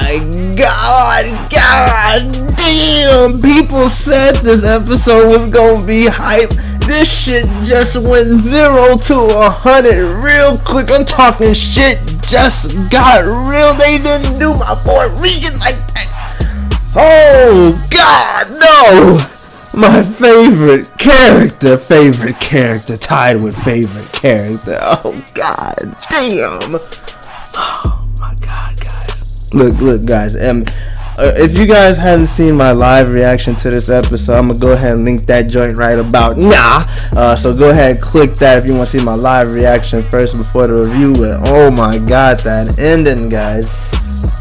my god damn, people said this episode was gonna be hype. This shit just went 0 to 100 real quick. I'm talking shit just got real. They didn't do my boy Regan like that. Oh god, no. My favorite character tied with favorite character. Oh god damn. Oh my god, guys. Look guys, if you guys haven't seen my live reaction to this episode, I'm gonna go ahead and link that joint right about now. So go ahead and click that if you want to see my live reaction first before the review. But oh my god, that ending, guys.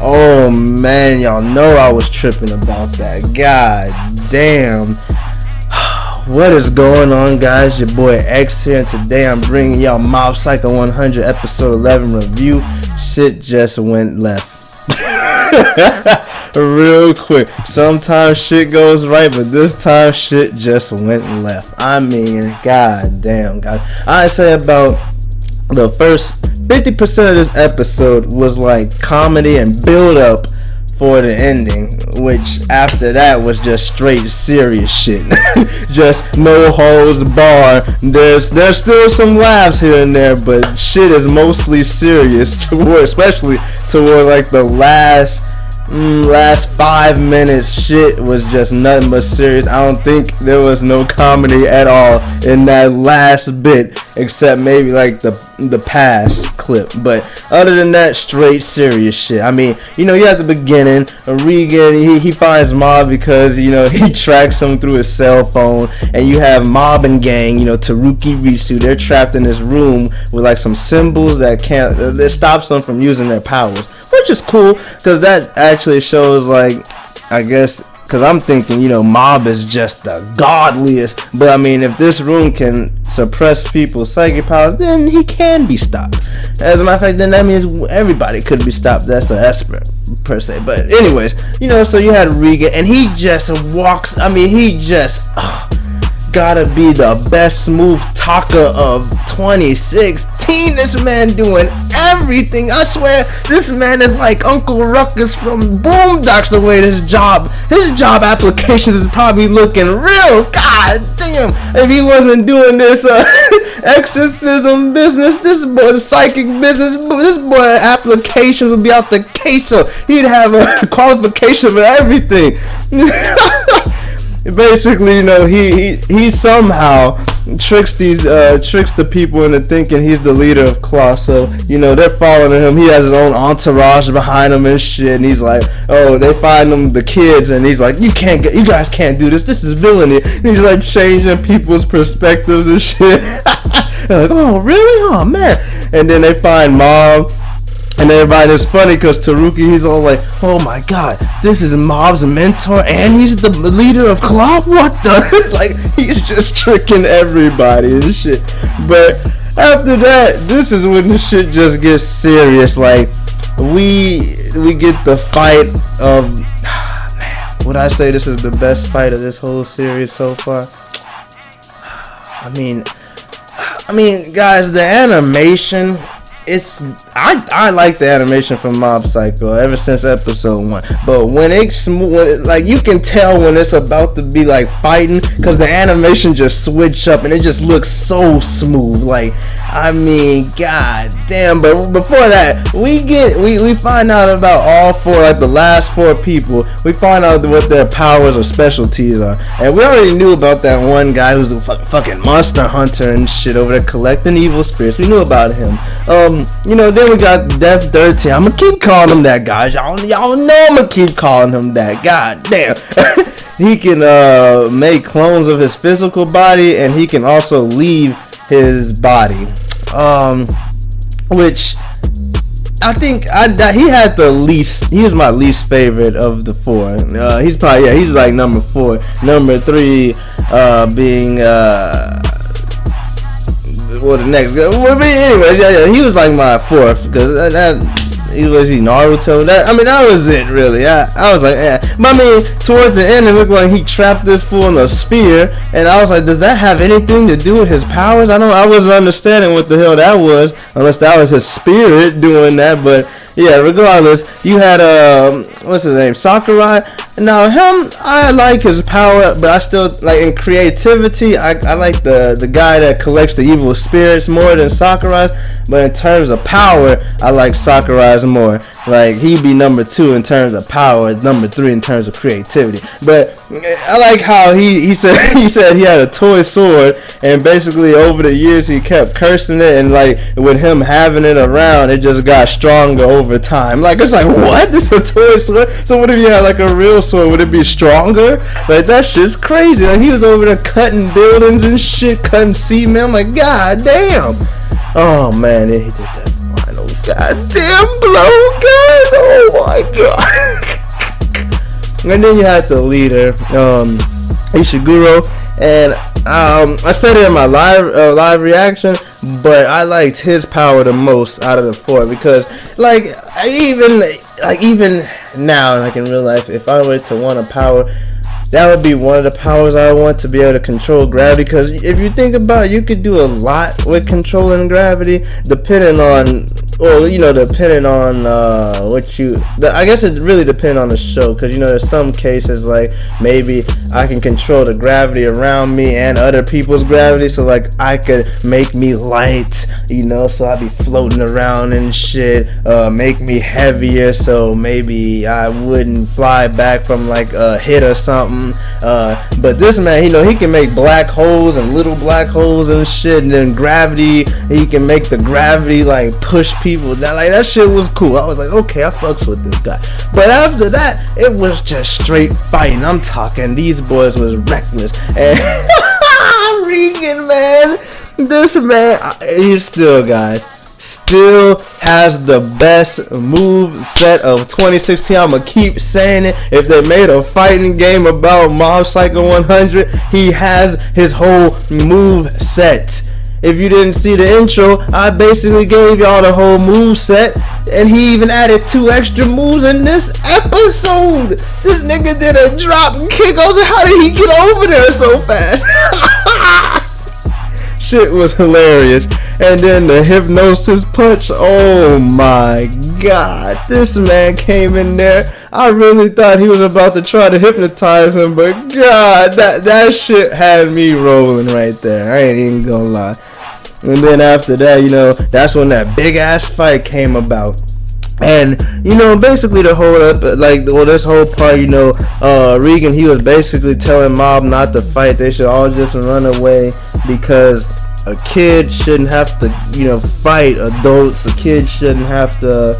Oh man, y'all know I was tripping about that. God damn. What is going on, guys? Your boy X here, and today I'm bringing y'all Mob Psycho 100 episode 11 review. Shit just went left. Real quick. Sometimes shit goes right, but this time shit just went left. I mean, god damn, guys. I say about the first 50% of this episode was like comedy and build up for the ending, which after that was just straight serious shit. Just no holds barred. There's still some laughs here and there, but shit is mostly serious especially toward like the last 5 minutes. Shit was just nothing but serious. I don't think there was no comedy at all in that last bit, except maybe like the past clip. But other than that, straight serious shit. I mean, you know, you have the beginning. Regan, he finds Mob because, you know, he tracks him through his cell phone, and you have Mob and gang, you know, Taruki, Risu. They're trapped in this room with like some symbols that stops them from using their powers, which is cool because that actually shows, like, I guess, because I'm thinking, you know, Mob is just the godliest, but I mean, if this room can suppress people's psychic powers, then he can be stopped. As a matter of fact, then that means everybody could be stopped. That's an Esper per se. But anyways, you know, so you had Regan, and he just walks, I mean, he just gotta be the best smooth talker of 2016. This man doing everything. I swear, this man is like Uncle Ruckus from Boondocks. The way his job applications is probably looking real. God damn! If he wasn't doing this exorcism business, this boy psychic business, this boy applications would be out the case. So he'd have a qualification for everything. Basically, you know, he somehow tricks the people into thinking he's the leader of Claw. So, you know, they're following him. He has his own entourage behind him and shit. And he's like, oh, they find him the kids, and he's like, you guys can't do this. This is villainy. And he's like changing people's perspectives and shit. They're like, oh, really? Oh man. And then they find Mob. And everybody, it's funny because Taruki, he's all like, oh my god, this is Mob's mentor and he's the leader of Claw? What the? Like, he's just tricking everybody and shit. But after that, this is when the shit just gets serious. Like, we get the fight of, man, would I say this is the best fight of this whole series so far? I mean, guys, the animation, I like the animation from Mob Psycho ever since episode 1, but when like, you can tell when it's about to be like fighting because the animation just switch up and it just looks so smooth. Like, I mean, god damn. But before that, we find out about all four, like the last four people. We find out what their powers or specialties are, and we already knew about that one guy who's a fucking monster hunter and shit over there collecting evil spirits. We knew about him. You know, then we got Death Dirty. I'm gonna keep calling him that, guys. Y'all know I'm gonna keep calling him that. God damn. He can make clones of his physical body, and he can also leave his body. Which I think he had the least. He was my least favorite of the four. He's probably, yeah, he's like number 4. Number 3 being well, the next guy. Well, anyway, yeah, he was like my 4th because was he Naruto? That was it really. I was like, but I mean, towards the end, it looked like he trapped this fool in a sphere, and I was like, does that have anything to do with his powers? I wasn't understanding what the hell that was, unless that was his spirit doing that. But yeah, regardless, you had what's his name, Sakurai. Now him, I like his power, but I still like in creativity. I like the guy that collects the evil spirits more than Sakurai's. But in terms of power, I like Sakurai's more. Like, he'd be number 2 in terms of power, number 3 in terms of creativity. But I like how he said he had a toy sword, and basically over the years he kept cursing it, and like with him having it around, it just got stronger over time. Like, it's like, what? This is a toy sword? So what if you had like a real sword? Would it be stronger? Like, that shit's crazy. Like, he was over there cutting buildings and shit, cutting cement. I'm like, god damn. Oh man, he did that final goddamn blow, guys. Oh my god. And then you had the leader, Ishiguro, and I said it in my live reaction, but I liked his power the most out of the 4 because even now, like in real life, if I were to want a power, that would be one of the powers I want, to be able to control gravity. Because if you think about it, you could do a lot with controlling gravity, depending on I guess it really depends on the show. Because there's some cases like maybe I can control the gravity around me and other people's gravity. So like I could make me light, so I'd be floating around and shit. Make me heavier, so maybe I wouldn't fly back from like a hit or something. But this man, he can make black holes and little black holes and shit, and then gravity, he can make the gravity like push people down. Like, that shit was cool. I was like, okay, I fucks with this guy. But after that, it was just straight fighting. I'm talking, these boys was reckless. And Regan, man, this man, he's still, guys, still has the best move set of 2016. I'ma keep saying it. If they made a fighting game about Mob Psycho 100, he has his whole move set. If you didn't see the intro, I basically gave y'all the whole move set, and he even added 2 extra moves in this episode. This nigga did a drop kick. I was like, how did he get over there so fast? Shit was hilarious. And then the hypnosis punch, oh my god, this man came in there. I really thought he was about to try to hypnotize him, but god, that shit had me rolling right there. I ain't even gonna lie. And then after that, that's when that big ass fight came about. And basically the whole this whole part, Regan, he was basically telling Mob not to fight. They should all just run away, because a kid shouldn't have to fight adults. A kid shouldn't have to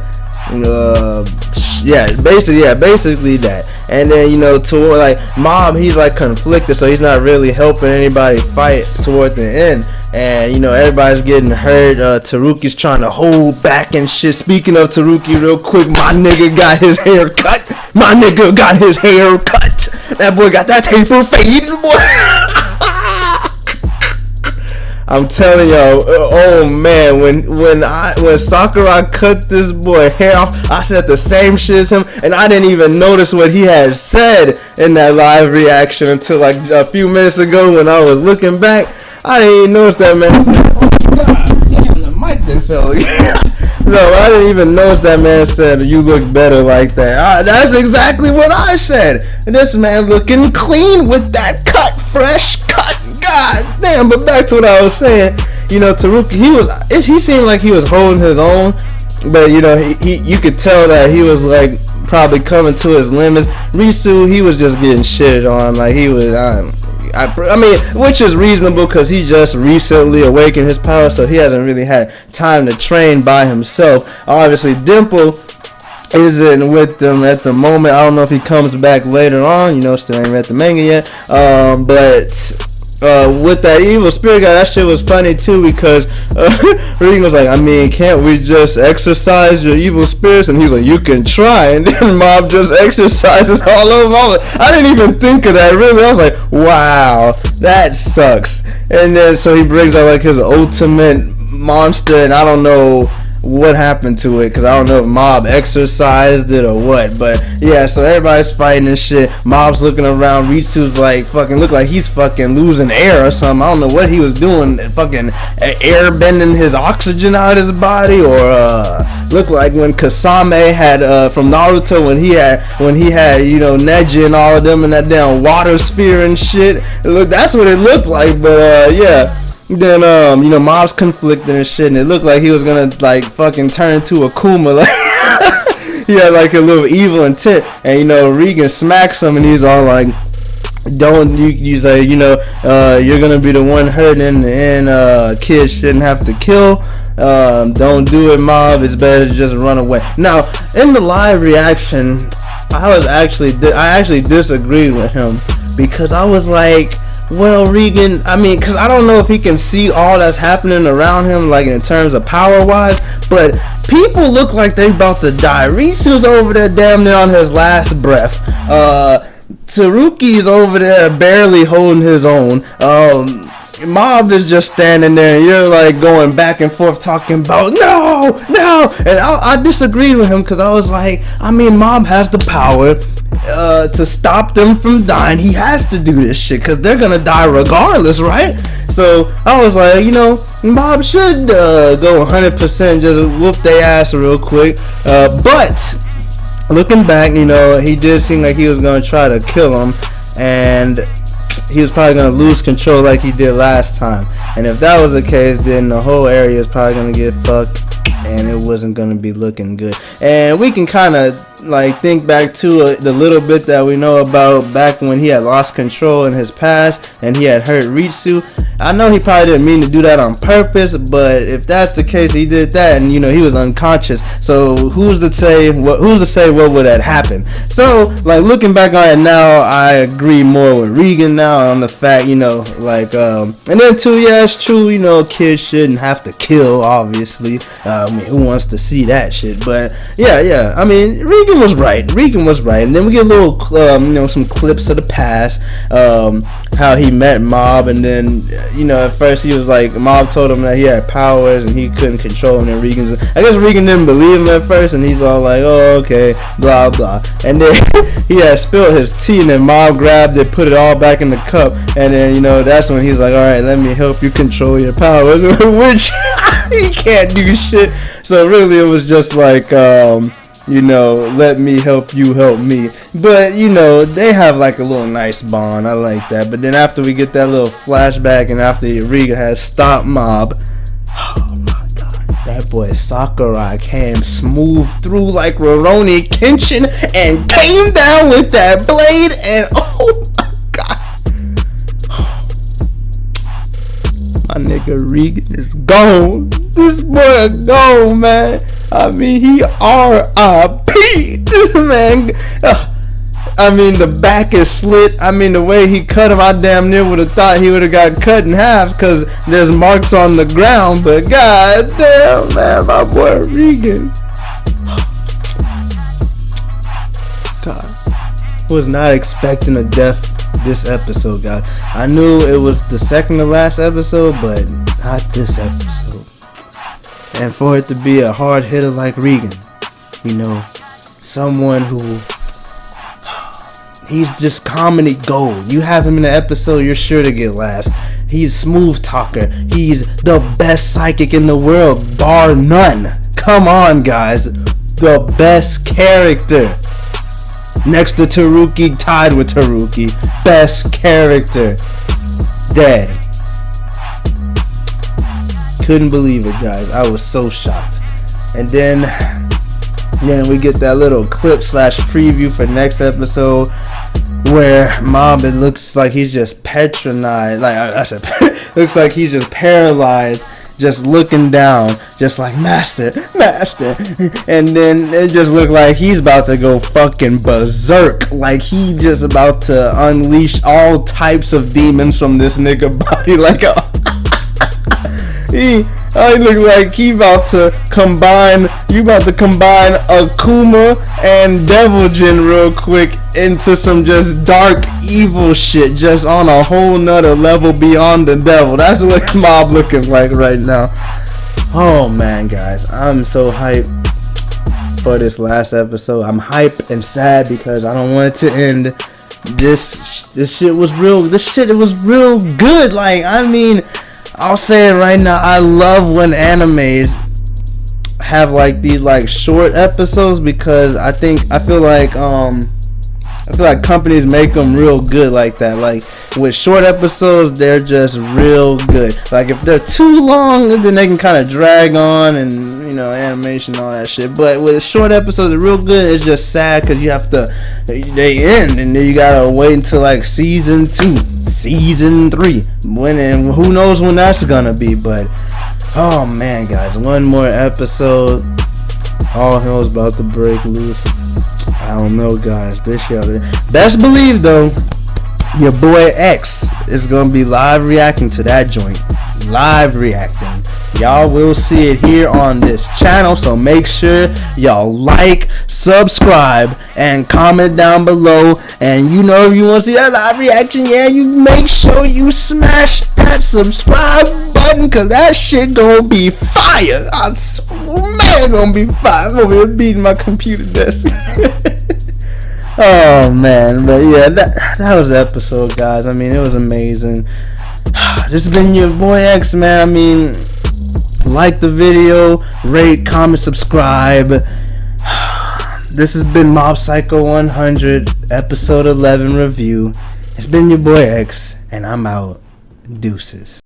basically that. And then toward like Mob, he's like conflicted, so he's not really helping anybody fight toward the end. And everybody's getting hurt. Taruki's trying to hold back and shit. Speaking of Taruki, real quick, my nigga got his hair cut. That boy got that taper fade, boy. I'm telling y'all, oh man, when Sakurai cut this boy hair off, I said the same shit as him, and I didn't even notice what he had said in that live reaction until like a few minutes ago when I was looking back. I didn't even notice that man said, oh god damn, the mic didn't fell again. No, I didn't even notice that man said, you look better like that. That's exactly what I said. And this man looking clean with that cut, fresh cut. God damn. But back to what I was saying, Taruki, he seemed like he was holding his own, but you could tell that he was like probably coming to his limits. Risu, he was just getting shitted on, like he was, I mean, which is reasonable because he just recently awakened his power, so he hasn't really had time to train by himself. Obviously, Dimple isn't with them at the moment. I don't know if he comes back later on. Still ain't read the manga yet. But with that evil spirit guy, that shit was funny too, because Regan was like, I mean, can't we just exercise your evil spirits? And he's like, you can try. And then Mob just exercises all over. I didn't even think of that, really. I was like, wow, that sucks. And then so he brings out like his ultimate monster, and I don't know what happened to it, because I don't know if Mob exercised it or what. But yeah, so everybody's fighting and shit. Mob's looking around. Ritsu's like fucking look like he's fucking losing air or something. I don't know what he was doing, fucking air bending his oxygen out of his body, or look like when Kasame had from Naruto when he had you know Neji and all of them in that damn water sphere and shit. Look, that's what it looked like. But yeah. Then you know, Mob's conflicted and shit, and it looked like he was gonna like fucking turn into a Kuma, like he had like a little evil intent, and you know, Regan smacks him, and he's all like, "Don't you say, you know, you're gonna be the one hurting, and kids shouldn't have to kill. Don't do it, Mob. It's better to just run away." Now, in the live reaction, I actually disagreed with him, because I was like, well, Regan, I mean, because I don't know if he can see all that's happening around him, like in terms of power-wise, but people look like they about to die. Ritsu's over there damn near on his last breath. Tsurugi's over there barely holding his own. Mob is just standing there, and you're like going back and forth talking about no, and I disagreed with him, because I was like, I mean, Mob has the power to stop them from dying. He has to do this shit, because they're gonna die regardless, right? So I was like, you know, Mob should go 100%, just whoop their ass real quick. But looking back, you know, he did seem like he was gonna try to kill him, and he was probably going to lose control like he did last time. And if that was the case, then the whole area is probably going to get fucked, and it wasn't going to be looking good. And we can kind of like think back to the little bit that we know about back when he had lost control in his past and he had hurt Ritsu. I know he probably didn't mean to do that on purpose, but if that's the case, he did that, and you know, he was unconscious. So who's to say what would have happened? So like looking back on it now, I agree more with Regan now on the fact, you know, like and then too, yeah, it's true, you know, kids shouldn't have to kill, obviously. I mean, who wants to see that shit? But yeah, I mean, Regan was right, and then we get a little you know, some clips of the past, how he met Mob, and then you know, at first he was like, Mob told him that he had powers and he couldn't control him, and I guess Regan didn't believe him at first, and he's all like, oh, okay, blah blah, and then he had spilled his tea, and then Mob grabbed it, put it all back in the cup, and then, you know, that's when he's like, alright, let me help you control your powers, which he can't do shit. So really it was just like, you know, let me help you help me. But, you know, they have like a little nice bond. I like that. But then after we get that little flashback, and after Regan has stopped Mob, oh my god, that boy Sakurai came smooth through like Rurouni Kenshin and came down with that blade, and oh my god, my nigga Regan is gone. This boy is gone, man. I mean, he R.I.P. This man. I mean, the back is slit. I mean, the way he cut him, I damn near would have thought he would have got cut in half, because there's marks on the ground. But god damn, man, my boy Regan. God, was not expecting a death this episode, guys. I knew it was the second to last episode, but not this episode. And for it to be a hard hitter like Regan, you know, someone who, he's just comedy gold. You have him in the episode, you're sure to get last. He's smooth talker. He's the best psychic in the world, bar none. Come on, guys. The best character. Next to Tsurugi, tied with Tsurugi. Best character. Dead. Couldn't believe it, guys. I was so shocked. And then we get that little clip / preview for next episode, where Mob, it looks like he's just petrified. Like I said, looks like he's just paralyzed, just looking down, just like master. And then it just looked like he's about to go fucking berserk. Like he just about to unleash all types of demons from this nigga body. Like he look like he about to combine. You about to combine Akuma and Devil Jin real quick into some just dark evil shit, just on a whole nother level beyond the devil. That's what Mob looking like right now. Oh man, guys, I'm so hyped for this last episode. I'm hyped and sad because I don't want it to end. This shit was real. It was real good. Like, I mean, I'll say it right now. I love when animes have like these like short episodes because I feel like companies make them real good like that. Like with short episodes, they're just real good. Like if they're too long, then they can kind of drag on and, you know, animation and all that shit. But with short episodes, they're real good. It's just sad because you have to, they end and then you gotta wait until like season 2, season 3, when, and who knows when that's gonna be. But oh man, guys, one more episode, all hell's about to break loose. I don't know, guys. This shit. Best believe though, your boy X is gonna be live reacting to that joint. Live reacting. Y'all will see it here on this channel, so make sure y'all like, subscribe, and comment down below. And you know, if you want to see that live reaction, yeah, you make sure you smash that subscribe button, cause that shit gonna be fire. Man, gonna be fire. I'm over here beating my computer desk. Oh man, but yeah, that was the episode, guys. I mean, it was amazing. This has been your boy X, man. I mean, like the video, rate, comment, subscribe. This has been Mob Psycho 100 episode 11 review. It's been your boy X, and I'm out. Deuces.